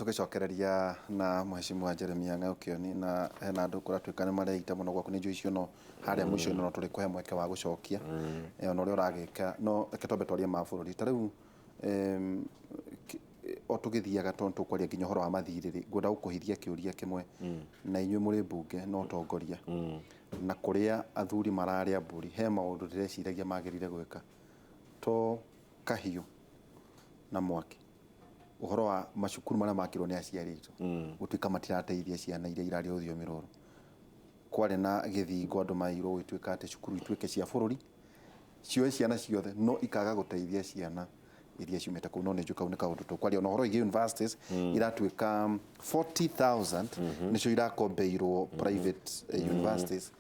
tugicokereria na mheshimiwa Jeremia Ng'aukioni na hena andu kuratuika ni mareita muno gwaku ni njui icio no haria mwisho no turi kuhe mweke wa gucokia ona uria uragika no reke twambe twarie mabururi ta riu o tugithiaga tontu kwaria nginya horo wa mathiriri ngwenda gukuhithia kiuria kimwe na inyuĩ muri mbunge no tongoria na kuria athuri mararia mburi he maundu ndireciiragia magirire gwika to kahiu na mwaki uhoro wa macukuru maria makirwo ni aciari itu gutuika matirateithia ciana iria irari uthio miroro kwari na githingo andu mairo gwituika ati cukuru ituike cia bururi cio ciana ciothe no ikaga guteithia ciana iria ciumete kuu no ni njuka unika undu tukwaria no horo igi universities iratuika 40,000 nicio irakombeirwo private universities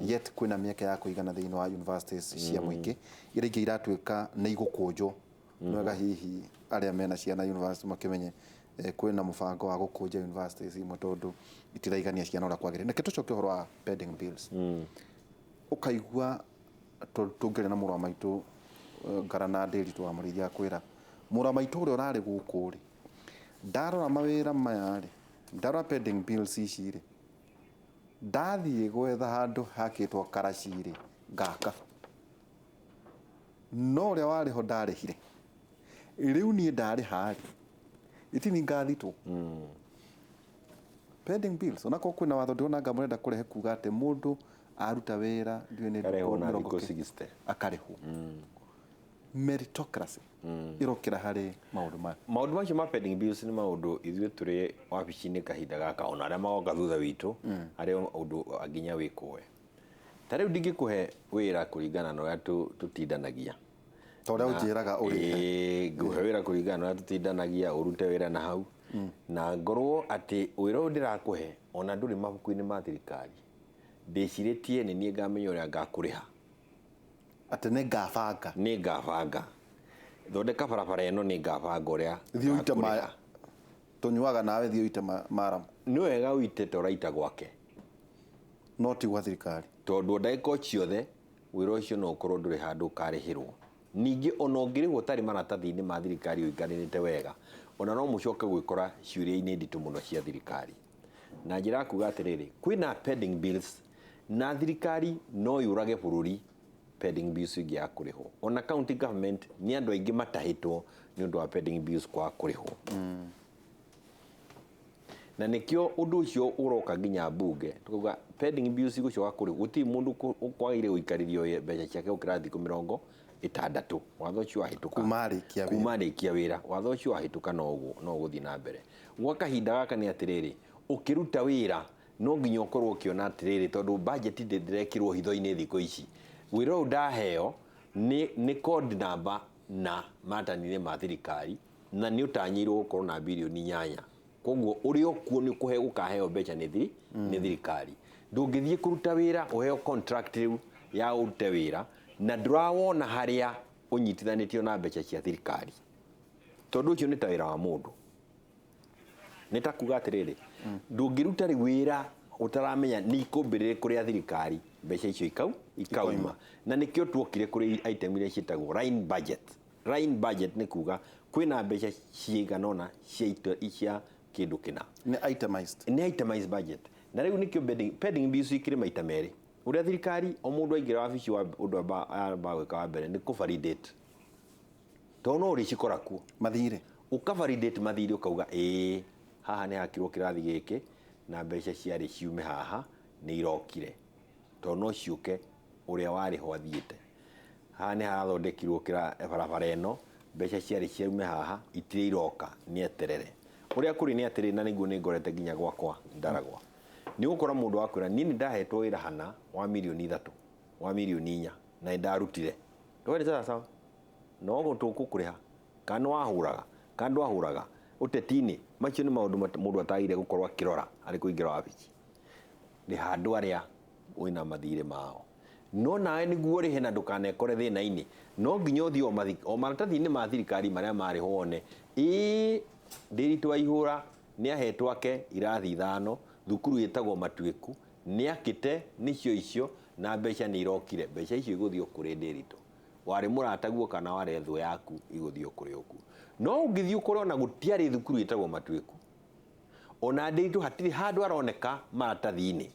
yet kwina miaka ya kuigana thiini wa universities cia muingi iria ingi iratuika ni igukunjwo nwega hihi aria mena ciana university makimenye kwina mubango wa gukunja universities imwe tondu itiraigania ciana ora kwagire neke tucoke horo wa pending bills ukaigua tungere na murwa maitu ngarana ndiri twa murithia kwira murwa maitu uri urari guku ri ndarora mawira maya ri ndarora pending bills ici ri ndathie gwetha handu hakitwo karaci ri ngaka no ria wari ho ndarihire riu ni ndari hari itini ngathitwo pending bills ona ko kwina watho ndona ngamurenda kurehe kuga ate mundu aruta wira ndiwe ni ndiko 60 akareho meritocracy irokira hari maundu macio ma pending bills ni maundu ithuĩ turi wabici-inĩ kahinda gaka ona aria magoka thutha witũ aria undu aginya wikwe ta riu ndingĩkũhe wĩra kũringana na ũrĩa tutindanagia toria unjiraga uri nguhe wĩra kũringana na ũrĩa tutindanagia urute wĩra na hau na ngorwo ati wĩra ũyũ ndĩrakũhe ona ndũrĩ mabuku-inĩ ma thirikari ndĩcirĩtie nĩ niĩ ngamenya ũrĩa ngakũrĩha ati nĩ ngabanga thondeka barabara ĩno nĩ ngabanga ũrĩa thiĩ uite ma tunyuaga nawe thiĩ uite maram nĩ wega uite toraita gwake no ti gwa thirikari tondu ndagĩka ciothe wĩra ũcio no ũkorwo ndũrĩ handũ ũkarĩhĩrwo ningĩ ona ũngĩrĩhwo ũtarĩ maratathi-inĩ ma thirikari ũiganĩrĩte wega ona no mũcoke gwĩkora ciũria-inĩ nditũ mũno cia thirikari na njĩra ya kuga atĩrĩrĩ kwĩna pending bills na thirikari no yũrage bũrũri pending bills ingĩ ya kũrĩhwo ona county government nĩ andũ aingĩ matahĩtwo nĩ ũndũ wa pending bills kwaga kũrĩhwo na nikio undu ucio uroka nginya mbunge tukuga pending bills igucoka kuri guti mundu kwagire guikaririo mbeca ciake ukira thiku 60 watho ucio wahituka kumarikia wira watho ucio wahituka no guthi na mbere gwa kahinda gaka ni atiriri ukiruta wira no nginya ukorwo ukiona atiriri tondu budget ndirekirwo hitho-ini thiku ici wira ndaheo ni code number na matani-ini ma thirikari na ni utanyirwo gukorwo na bilioni 8 koguo urio kuo ni kuhe gukaheo mbeca ni thirikari ndungithie kuruta wira uheo contract riu ya urute wira na ndrawona haria unyitithanitio na mbeca cia thirikari tondu ucio ni ta wira wa mundu ni ta kuga atiriri ndungiruta wira utaramenya ni ikumbirire kuria thirikari mbeca icio ikauma na nikio tuokire kuri item iria cietagwo line budget ni kuga kwina mbeca ciiganona cia kindu kina ni itemized budget na riu nikio pending bills ikire maita meri uria thirikari o mundu aingira wabici wa undu ba gwika wa mbere ni ku validate tono uri cikora ku mathire ukavalidate mathire ukauga haha ni hakirwo kirathi giki na mbeca ciari ciume haha ni irokire tono ciuke uria wari ho athiite haha ni hathondekirwo barabara eno mbeca ciari ciume haha itire iroka ni eterere uria kuri ni atiri na niguo ni ngorete nginya gwakwa ndaragwa ni gukora mundu wakwira nini ndahetwo wira hana wa milioni 3 wa milioni 4 na ndarutire ndwere sasa no gutukukuriha kana wahuraga utetini macio ni maundu mundu atagire gukorwo akirora ari kuingira wabici ni handu aria wina mathire mao no nawe niguo rihe na ndukanekore thina-ini no nginya uthio o maratathi-ini ma thirikari maria mari hone ndiritu aihura ni ahetwo ake irathi 5 thukuru yetagwo Matuiku ni akite nicio icio na mbeca ni irokire mbeca icio iguthio kuri ndiritu wari murataguo kana wari thũ yaku iguthio kuri oku no ungithio kuri ona gutiari thukuru yetagwo Matuiku ona ndeitu hatiri handu aroneka maratathi-ini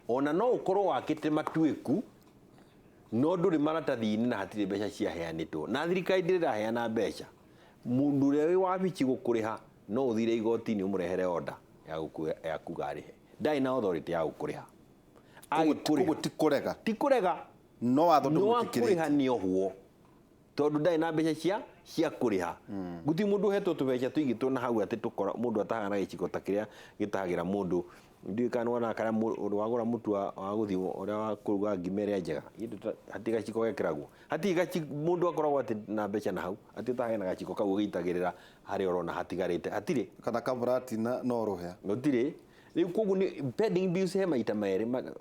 ona no ukorwo wakite matuiku no nduri maratathi-ini na hatiri mbeca ciaheanitwo na thirikari ndiraheana mbeca mundu uria wi wabici gukuriha no uthire igoti-ini umurehere order ya kuga arihe ndai na authority ya gukuriha tikurega no watho ndumutikiria ni ohwo tondu ndai na mbeca cia kuriha guti mundu hetwo tubeca tuigitwo na hau ati tukora mundu atahana giciko ta kiria gitahagira mundu ndika nona kana wagura mutu wa guthi uria wa kuruga ngimere njega hatiga giciko gekiragwo hatiga mundu akoragwo ati na mbeca na hau ati tahena gaciko kau gitagirira hari orona hatigarite hatire kana kamurati no ruhea gutire riu kogu ni pending bills he maita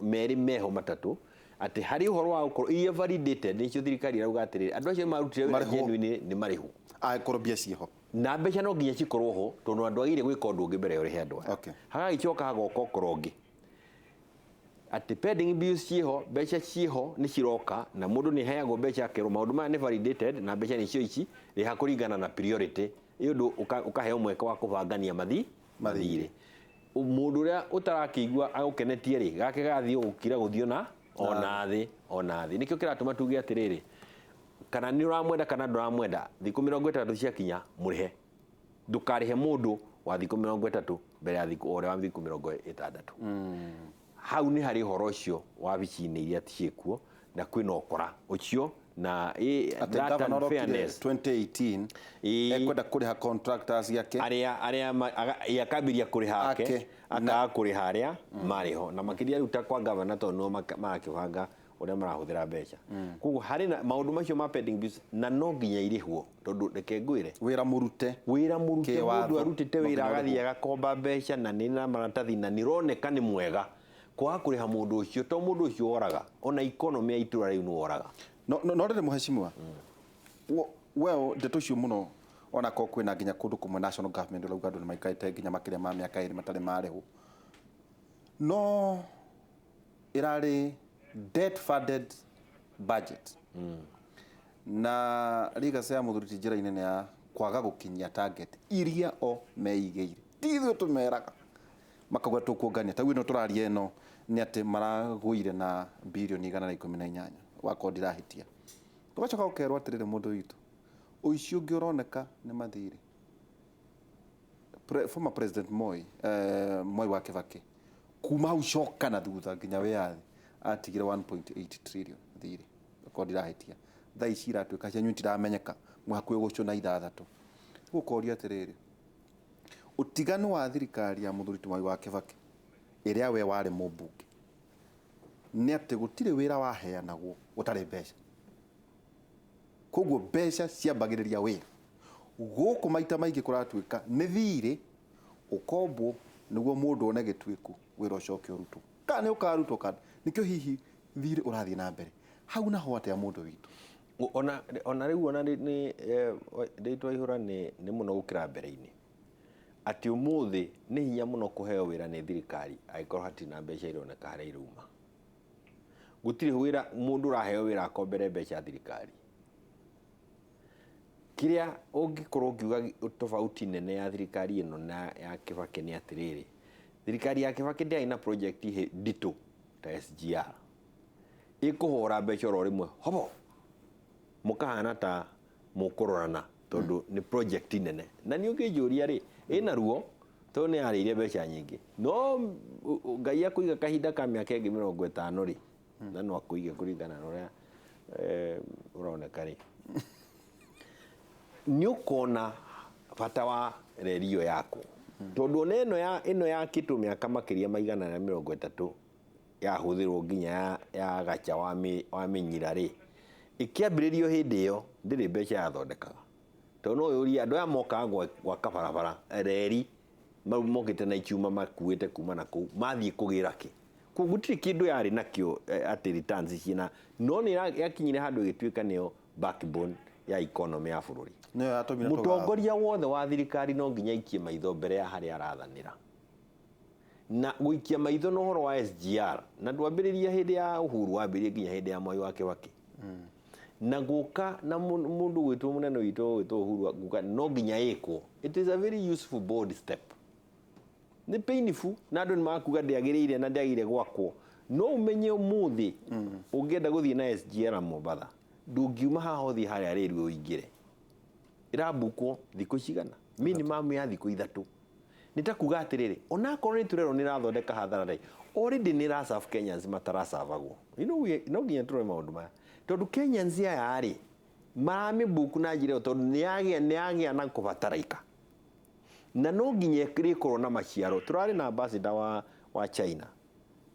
meri meho matatu ati hari uhoro wa ukoro iye validated nicio thirikari irauga atiriri andu acio marutire genuine ni marihu korobia ciho na mbeca no nginya cikorwo ho tondu andu agire gwika undu ungi mbere uri andu hagagicoka hagoka okorogi ati pending bills ciho mbeca ciho ni ciroka na mundu ni heagwo mbeca akero maundu maya ni validated na mbeca nicio ici ri hakuringana na priority iundu ukaheo mweke wa kubangania mathire mundu uria utarakigwa agukenetie ri gake gathio gukira guthio na ona thi nikio kiratuma tuge atiriri kana ni uramwenda kana nduramwenda thiku 30 ciakinya murihe ndukarihe mundu wa thiku 30 mbere ya thiku ore wa thiku 60 hau ni hari horo ucio wa bicini iria tiekuo na kwina okora ucio na that and fairness 2018 ekwenda kuriha contractors yake aria yakabiria kuriha ake akakuriha aria mariho na makiria ruta kwa governor to no makibanga uria marahuthira mbeca koguo hari na maundu macio ma pending bills na no nginya irihwo tondu reke ngwire wira murute mundu arutite wira agathie agakomba mbeca na ni na maratathi na nironeka ni mwega kwa kuriha mundu ucio to mundu ucio oraga ona economy ya itura riu no oraga no rire muheshimiwa well ndeto cio muno ona ko kwina nginya kundu kumwe national government urauga andu ni maikaite nginya makiria ma miaka iri matari marihu no irari debt funded budget na riga cia muthuriti njira inene ya kwaga gukinyia target iria o meigeire tithio tumeraga makagwa tukuongania ta wino turaria eno ni ati maraguire na bilioni 118 wako ndirahitia tugacoka ukerwo atirire mundu witu uicio ungi uroneka ni Mathiri former president Moi wa Kibaki kuma hau coka na thutha nginya wiathi atigire 1.8 trillion thiri wako ndirahitia thaa ici iratuika cia nyuti iramenyeka mwakwe gucuna ithathatu gukoria atiriri utiganu wa thirikari ya muthuriti Moi wa Kibaki iria we wari mubunge ni ati gutire wira waheanagwo utari mbeca koguo mbeca ciambagiriria wira guku maita maingi kuratuika ni thiri ukombwo niguo mundu one gitwiku wira ucoke urutwo kana ukarutwo kana nikio hihi thiri urathie na mbere hau naho atia mundu witu ona riu ona ni ndeitwa ihura ni muno gukira mbere-ini ati umuthi ni hinya muno kuheo wira ni thirikari aikorwo hatina mbeca ironeka haria iruma gutire wira mundu raheo wira akombere mbeca thirikari kiria ungikorwo ngiuga tofauti nene ya thirikari ino na ya Kibaki ni atiriri thirikari ya Kibaki ndi ina project ndito ta SGR ikuhora mbeca ro rimwe hobo mukahana ta mukurorana tondu ni project nene na ni ungijuria ri ina ruo to ni ariire mbeca nyingi no ngai akuiga kahinda ka miaka ingi 50 ri na no akuige kuringana na uria uroneka ri ni ukona bata wa redio yako tondu ino ya kitu miaka makiria maigana na 30 ya huthirwo nginya ya gacha wa minyira ri ikiambiririo hindi iyo ndiri mbeca yathondekaga tondu uyu andu aya moka gwa kabarabara reri mokite na ikiuma makuite kuma na kuu mathie kugira ki kugutiri kindu yari nakio ati returns cina no ni yakinyire handu igituika niyo backbone ya economy ya bururi mutongoria wothe wa thirikari no nginya ikie maitho mbere ya haria arathanira na guikia maitho no horo wa SGR na ndwambiriria hindi ya Uhuru wambirie nginya hindi ya Moi wa Kibaki na guka na mundu gwitwo munene witwo Uhuru guka no nginya iko it is a very useful bold step nĩ painful na andũ nĩ makuga ndĩagĩrĩire na ndĩagĩrĩire gwakwo no ũmenye ũmũthĩ ũngĩenda gũthiĩ na SGR Mombatha ndũngiuma haha ũthiĩ harĩa rĩrũ ũingĩre ĩrambukwo thikũ cigana minimum ya thikũ 3 nĩtakuga atĩrĩrĩ onakorwo nĩ turero nĩ rathondeka hathara rĩ already nĩ ra serve Kenyans mataracavagwo no nginya tũrore maũndũ maya tondũ Kenyans aya rĩ maramĩbuku na njĩra tondũ nĩagĩa na kũbataraika na no nginya ĩkorwo na maciaro tũrarĩ na ambassador wa China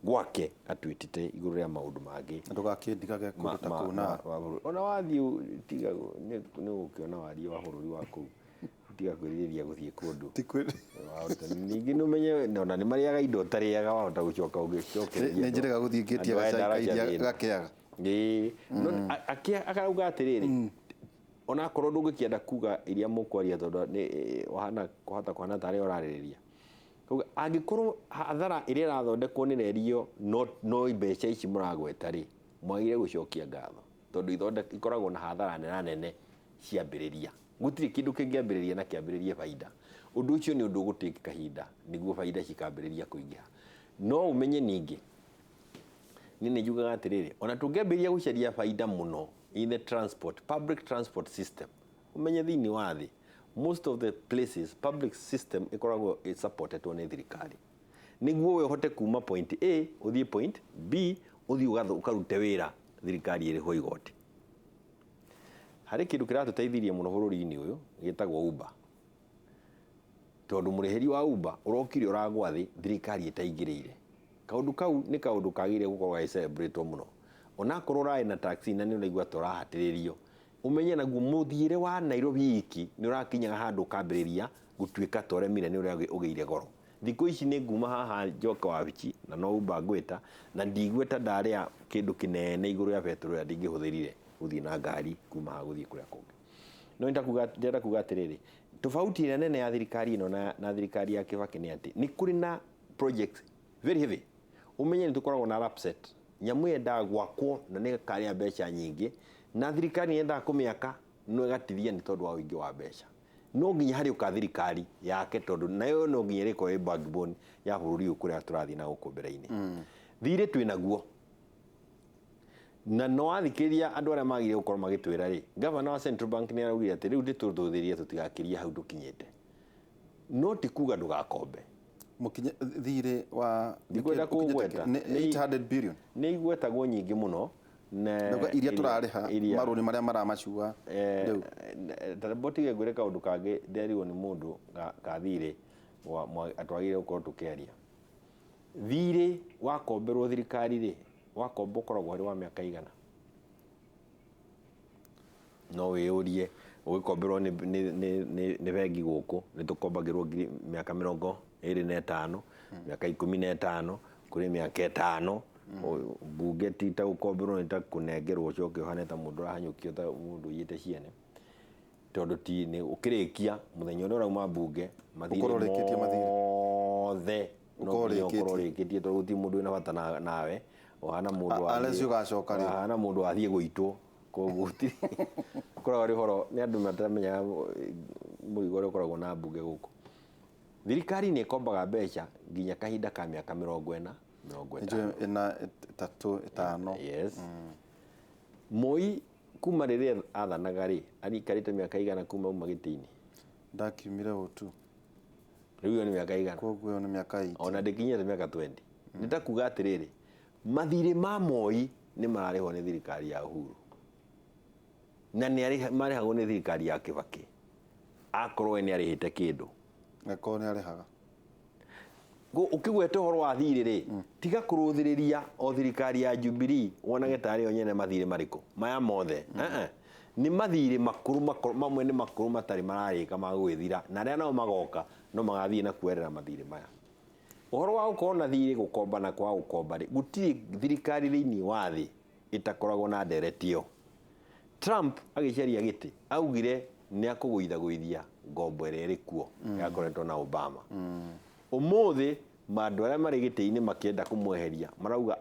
gwake atwĩtĩte igũrũ rĩa maũndũ mangĩ ndũgakĩndigage kũndũ ta kũu na ona wathiĩ tiga nĩ gũkĩona warie wa bũrũri wa kũu tiga kwĩrirĩria gũthiĩ kũndũ ningĩ nĩũmenye ona nĩ marĩaga indo ũtarĩaga wahota gũcoka ũgĩcokereria nĩ njĩraga gũthiĩ ngĩti ya gakĩaga akauga atĩrĩrĩ onakorwo ndũngĩkĩenda kuga iria mũkwaria tondũ wahana kũhota kwana tarĩ ũrarĩrĩria angĩkorwo hathara ĩrĩa ĩrathondekwo nĩ rerio no mbeca ici mũragweta rĩ mwagire gũcokia ngatho tondũ ikoragwo na hathara nene ciambĩrĩria gũtirĩ kĩndũ kĩngĩambĩrĩria na kĩambĩrĩrie faida ũndũ ũcio nĩ ũndũ ũgũtĩka kahinda nĩguo faida cikambĩrĩria kũingĩha no ũmenye ningĩ nĩ njugaga atĩrĩrĩ ona tũngĩambĩrĩria gũcaria faida mũno in the public transport system umenye thĩinĩ wa thĩ most of the places public system ikoragwo supported on thirikari niguo we hote kuma point A uthie point B uthie ukarute wira thirikari iri ho igoti hari kindu kiratũteithirie muno bũrũri-inĩ ũyũ gĩtagwo Uber tondu mũrĩhĩri wa Uber urokire uragwa thĩ thirikari ĩtaingĩrĩire kaundu kau nĩ kaundu kagire gukorwo ga celebrate muno onakorwo rai na taxi na nĩ ũraigua tũrahatĩrĩrio umenye naguo mũthiĩre wa Nairobi iki nĩ ũrakinyaga handũ kambĩrĩria gũtuĩka tũremire nĩ ũrĩa ũgĩire goro thikũ ici nĩ nguma haha njoka wa bici na no Uber ngwĩta na ndigweta ndarĩa kĩndũ kĩnene igũrũ ya petrol ya ndingĩhũthĩrire gũthiĩ na ngari kuma ha gũthiĩ kũrĩa kũngĩ no ndĩrenda kuga atĩrĩrĩ tofauti nene ya thirikari ĩno na thirikari ya Kibaki nĩ atĩ nĩ kũrĩ na project very heavy umenye nĩ tũkoragwo na upset nyamu yendaga gwakwo na nĩ karĩa mbeca nyingĩ na thirikari yendaga kũmĩaka no ĩgatithia nĩ tondũ wa ũingĩ wa mbeca no nginya harĩ ũka thirikari yake tondũ nayo no nginya ĩrĩkorwo backbone ya bũrũri ũyũ kũrĩa tũrathiĩ na gũkũ mbere-inĩ thirĩ twĩnaguo na no athikĩrĩria andũ arĩa magire gũkorwo magĩtwĩra rĩ governor wa Central Bank nĩ araugire atĩ rĩu ndĩtũthũthĩrie tũtigakĩrie hau tũkinyĩte no ti kuga ndũgakombe mukinye thirĩ wa ndikwenda kũgweta 800 billion nĩ igwetagwo nyingĩ mũno na iria tũrarĩha marũni marĩa maramacua rĩu tabotige ngwĩre kaũndũ kangĩ nderirwo nĩ mũndũ ka thirĩ atwagire gũkorwo tũkĩaria thirĩ wakomberwo thirikari rĩ wakombo ũkoragwo harĩ wa mĩaka igana no wĩyũrie ũgĩkomberwo nĩ bengi gũkũ nĩ tũkombagĩrwo mĩaka 25 mĩaka 15 kũrĩ mĩaka 5 bunge ti ta gũkomberwo nĩ ta kũnengerwo ũcoke ũhane ta mũndũ ũrahanyũkio ta mũndũ ũiyĩte ciene tondũ ti nĩ ũkĩrĩkia mũthenya ũrĩa ũrauma bunge mathirĩ mothe ũkorwo rĩkĩtie tondũ ti mũndũ wĩna bata nawe ũhana mũndũ wathiĩ gũitwo koguo ti ũkoragwo arĩ ũhoro nĩ andũ matamenyaga mũrigo ũrĩa ũkoragwo na bunge gũkũ thirikari nĩ ĩkombaga mbeca nginya kahinda ka mĩaka 40 5 yes Moi kuma rĩrĩa athanaga rĩ arikarĩte mĩaka igana kuma uma gĩtĩ-inĩ ndakiumire ũtu rĩu nĩ mĩaka igana koguo nĩ mĩaka 8 ona ndĩkinyĩte mĩaka 20 nĩtakuga atĩrĩrĩ mathirĩ ma Moi nĩ mararĩhwo nĩ thirikari ya Uhuru na nĩ marĩhagwo nĩ thirikari ya Kibaki akorwo we nĩ arĩhĩte kĩndũ akorwo nĩ arĩhaga ukigwete ũhoro wa thirĩ rĩ tiga kũrũthĩrĩria o thirikari ya Jubilee wonage tarĩ o nyene mathirĩ marĩkũ maya mothe nĩ mathirĩ makũrũ mamwe nĩ makũrũ matarĩ mararĩka ma gwĩthira na arĩa nao magoka no magathiĩ na kuerera mathirĩ maya ũhoro wa gũkorwo na thirĩ gũkomba na kwa gũkomba rĩ gũtirĩ thirikari thĩinĩ wa thĩ ĩtakoragwo na nderetio Trump agĩcaria gĩtĩ augire nĩ akũgũithagũithia ngombo ĩrĩa ĩrĩ kuo yakoretwo na Obama ũmũthĩ mandũ arĩa marĩ gĩtĩ-inĩ makĩenda kũmweheria marauga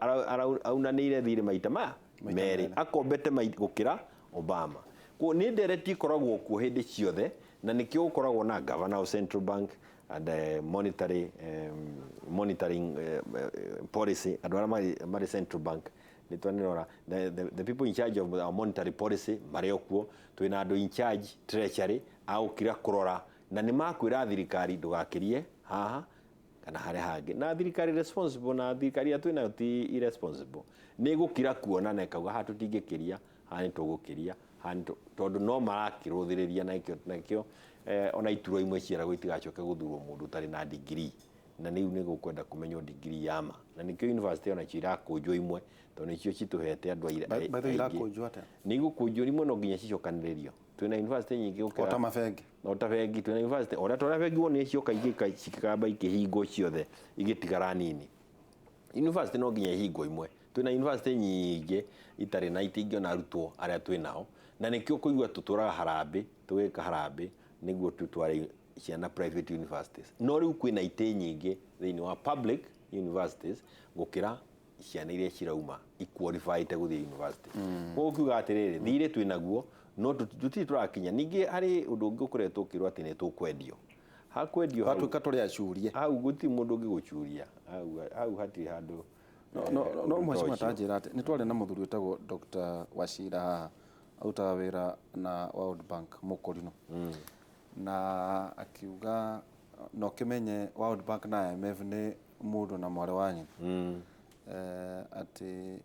aunanĩire thirĩ maita merĩ akombete gũkĩra Obama kwa nĩ ndereti ikoragwo kuo hĩndĩ ciothe na nĩkĩo gũkoragwo na governor of Central Bank and monitoring policy and mari central bank ni twanirora the people in charge of our monetary policy mariokuo twina andu in charge treasury au kira kurora na ni makwira thirikari ndugakirie haha kana hare hangi na thirikari responsible na thirikari atwina ti irresponsible ni gukira kuona na kauga hatutingikiria hani tugukiria hani tondu no marakiruthiriria nakio ona ituro imwe ciera gwitigacoke guthurwo mundu tari na degree na niu ni gukwenda kumenyo degree yama na nikio university ona cira kunjwo imwe tondu nicio cituhete andu aire baitho irakunjwo ata ni gukunjwo imwe no nginya cicokaniririo twina university nyingi ukira ota mafengi ota bengi twina university ora tora bengi woni cioka igika cikaba ikihingo ciothe igitigara nini university no nginya ihingo imwe twina university nyingi itari na itingio na arutwo aria twinao na nikio kuigwa tuturaga harambe tugika harambe niguo tutware ciana private universities no riu kwina ite nyingi thiini wa public universities gukira ciana iria cirauma equalified guthie university ko kuga atiriri thire twinaguo no tuti turakinya ningi hari undu ungi ukuretwo kirwa ati ni tukwendio hakwendio hatuka turi acurie hau guti mundu ungi gucuria hau hati handu no mwashima tajira ati ni twari na muthuri wetagwo Dr. Wachira autaga wira na World Bank mukurino na akiuga no kimenye World Bank na IMF ni mundu na mware wanyu ati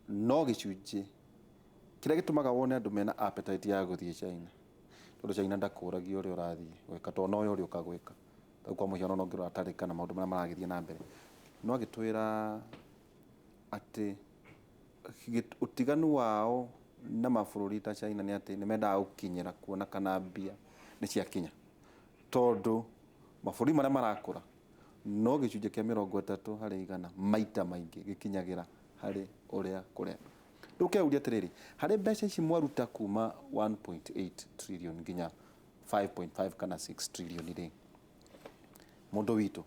no gicunji kira gitumaga wone andu mena appetite ya guthie China tondu China ndakuragia uri urathie gwika to no uri ukagwika kwa muhiano no ngira atarika na maundu maria maragithie na mbere no agitwira ati utiganu wao na mabururi ta China ni ati ni menda gukinyira kuona kana mbia ni cia kinya tondu mabururi maria marakura no gicunje kia 30 hari 100 maita maingi gikinyagira hari uria kurenda ndukeuria atiriri hari mbeca ici mwaruta kuma 1.8 trillion nginya 5.5 kana 6 trillion ri mundu witu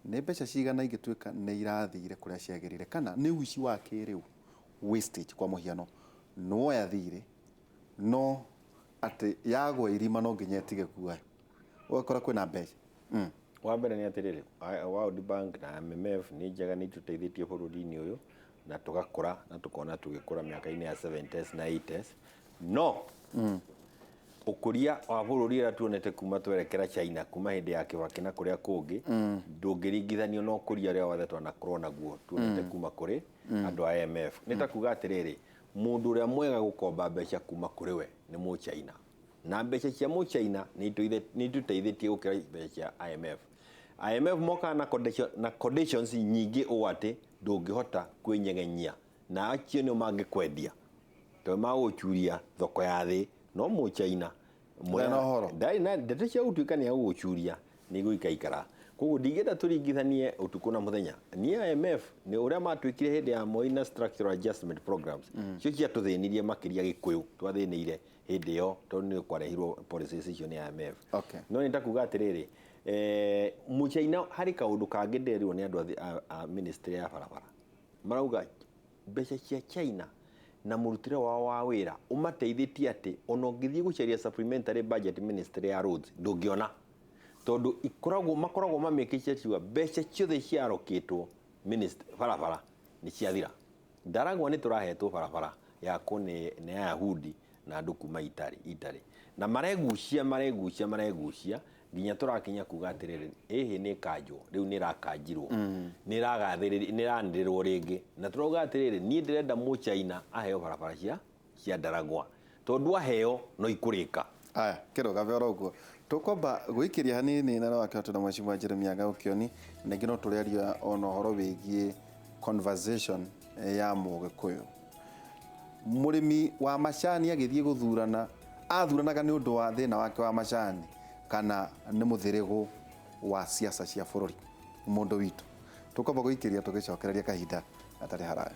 ni mbeca cigana ingituika ni irathire kuria ciagirire kana ni uici wa kiriu wastage kwa muhiano no yathire no ati yagwa irima no nginya tige kuwa ugakora kwina mbeca wa mbere ni atiriri World Bank na MMF ni njega ni tuteithitie bururi-ini uyu na tugakura na tukona tugikura miaka-ini ya 70s na 80s no ukuria wa bururi ra tuonete kuma twerekera China kuma hindi ya Kibaki na kuria kungi ndungiringithanio no kuria ria wathe twana corona guo tuonete kuma kuri andu a IMF nitakuga atiriri mundu ria mwega gukomba mbeca kuma kuri we ni mu China na mbeca cia mu China ni tuteithitie gukira mbeca cia IMF moka na conditions nyingi uwate ndungihota kwinyegenyia na acio ni mangikwendia to maguchuria thoko ya thi no mu China ndai na ndeto cia gutuikania ya guchuria ni guikaikara koguo ndigenda turingithanie utuku na muthenya ni IMF ni uria matuikire hindi ya Moina structural adjustment programs cio cia tuthinirie makiria gikuyu twathinire hindi yo tondu ni kwarehirwo policy decision ya IMF no nitakuga atiriri mu China hari kaundu kangi nderirwo ni andu a ministry ya barabara marauga mbeca cia China na murutire wa wira umateithitie ati ono ngithie gucaria supplementary budget ministry ya roads ndungiona tondu makoragwo mamikite ciwa mbeca ciothe ciarokitwo ministry barabara ni ciathira ndaragwa ni turahetwo barabara yako ni Yahudi na andu kuma Itari na maregucia nginya turakinya kuga atiriri ehe ni kanjwo riu ni rakanjirwo ni ragathiriri ni randirirwo ringi na turoga atiriri ni ndirenda mu China aheo barabara cia ndaragwa tondu aheo no ikurika aya kiroga vero guo tukomba gwikiria hanini na wakati na mheshimiwa Jeremia Gaukioni na ngino turiaria ono horo wigie conversation ya Mugikuyu murimi wa macani agithie guthurana athuranaga ni undu wa thina wake wa macani kana ni muthirigu wa siasa cia bururi mundu witu tukomba gwikiria tugicokereria kahinda atari haraya.